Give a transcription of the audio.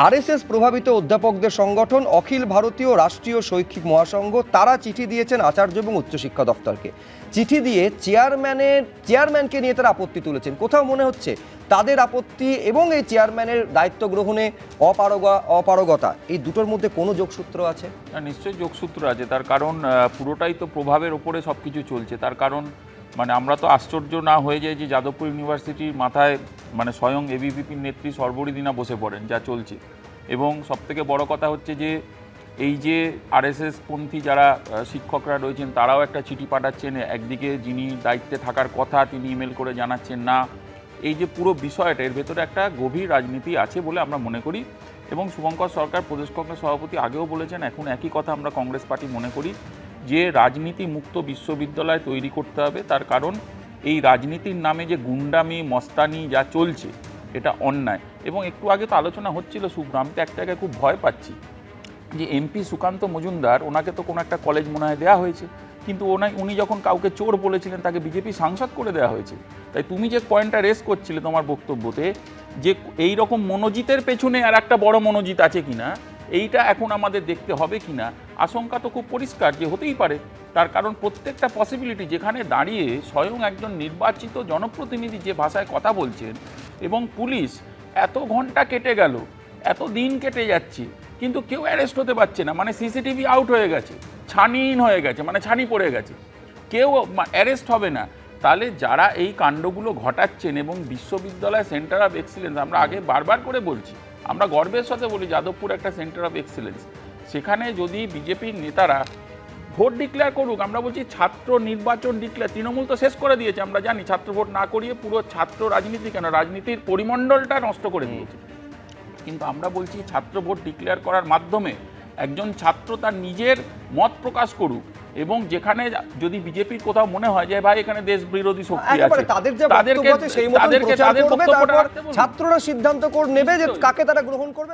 RSS প্রভাবিত অধ্যাপকদের সংগঠন অখিল ভারতীয় রাষ্ট্রীয় শৈক্ষিক মহাসংঘ তারা চিঠি দিয়েছেন আচার্য এবং উচ্চশিক্ষা দফতরকে। চিঠি দিয়ে চেয়ারম্যানকে নিয়ে তারা আপত্তি তুলেছেন। কোথাও মনে হচ্ছে তাদের আপত্তি এবং এই চেয়ারম্যানের দায়িত্ব গ্রহণে অপারগতা, এই দুটোর মধ্যে কোনো যোগসূত্র আছে? নিশ্চয়ই যোগসূত্র আছে। তার কারণ পুরোটাই তো প্রভাবের ওপরে সব কিছু চলছে। তার কারণ আমরা তো আশ্চর্য না হয়ে যাই যে যাদবপুর ইউনিভার্সিটির মাথায় স্বয়ং এবিভিপির নেত্রী সর্বরীদিনা বসে পড়েন, যা চলছে। এবং সবথেকে বড় কথা হচ্ছে যে এই যে আরএসএস পন্থী যারা শিক্ষকরা রয়েছেন তারাও একটা চিঠি পাঠাচ্ছেন। একদিকে যিনি দায়িত্বে থাকার কথা তিনি ইমেল করে জানাচ্ছেন না। এই যে পুরো বিষয়টা, এর ভেতরে একটা গভীর রাজনীতি আছে বলে আমরা মনে করি। এবং শুভঙ্কর সরকার প্রদেশ কংগ্রেস সভাপতি আগেও বলেছেন, এখন একই কথা আমরা কংগ্রেস পার্টি মনে করি যে রাজনীতি মুক্ত বিশ্ববিদ্যালয় তৈরি করতে হবে। তার কারণ এই রাজনীতির নামে যে গুন্ডামি মস্তানি যা চলছে এটা অন্যায়। এবং একটু আগে তো আলোচনা হচ্ছিল শুভ্র, আমি তো একটা জায়গায় খুব ভয় পাচ্ছি যে এমপি সুকান্ত মজুমদার, ওনাকে তো কোনো একটা কলেজ মনে হয় দেওয়া হয়েছে, কিন্তু উনি যখন কাউকে চোর বলেছিলেন তাকে বিজেপি সাংসদ করে দেওয়া হয়েছে। তাই তুমি যে পয়েন্টটা রেস করছিলে তোমার বক্তব্যতে যে এই রকম মনোজিতের পেছনে আর একটা বড় মনোজিৎ আছে কিনা, এইটা এখন আমাদের দেখতে হবে কিনা। আশঙ্কা তো খুব পরিষ্কার যে হতেই পারে। তার কারণ প্রত্যেকটা পসিবিলিটি যেখানে দাঁড়িয়ে স্বয়ং একজন নির্বাচিত জনপ্রতিনিধি যে ভাষায় কথা বলছেন এবং পুলিশ এত ঘন্টা কেটে গেল, এত দিন কেটে যাচ্ছে, কিন্তু কেউ অ্যারেস্ট হতে পারছে না। সিসিটিভি আউট হয়ে গেছে, ছানিন হয়ে গেছে, ছানি পড়ে গেছে, কেউ অ্যারেস্ট হবে না। তাহলে যারা এই কাণ্ডগুলো ঘটাচ্ছেন এবং বিশ্ববিদ্যালয় সেন্টার অফ এক্সিলেন্স, আমরা আগে বারবার করে বলছি, আমরা গর্বের সাথে বলি যাদবপুর একটা সেন্টার অফ এক্সিলেন্স, সেখানে যদি বিজেপির নেতারা ভোট ডিক্লেয়ার করুক, আমরা বলছি ছাত্র নির্বাচন ডিক্লেয়ার, তৃণমূল তো শেষ করে দিয়েছে, আমরা জানি, ছাত্র ভোট না করিয়ে পুরো ছাত্র রাজনীতি কেন রাজনীতির পরিমণ্ডলটা নষ্ট করে দিয়েছে। কিন্তু আমরা বলছি ছাত্র ভোট ডিক্লেয়ার করার মাধ্যমে একজন ছাত্র তার নিজের মত প্রকাশ করুক, এবং যেখানে যদি বিজেপির কোথাও মনে হয় যে ভাই এখানে দেশ বিরোধী শক্তি আছে, তাদেরকে ছাত্ররা সিদ্ধান্ত নেবে যে কাকে তারা গ্রহণ করবে।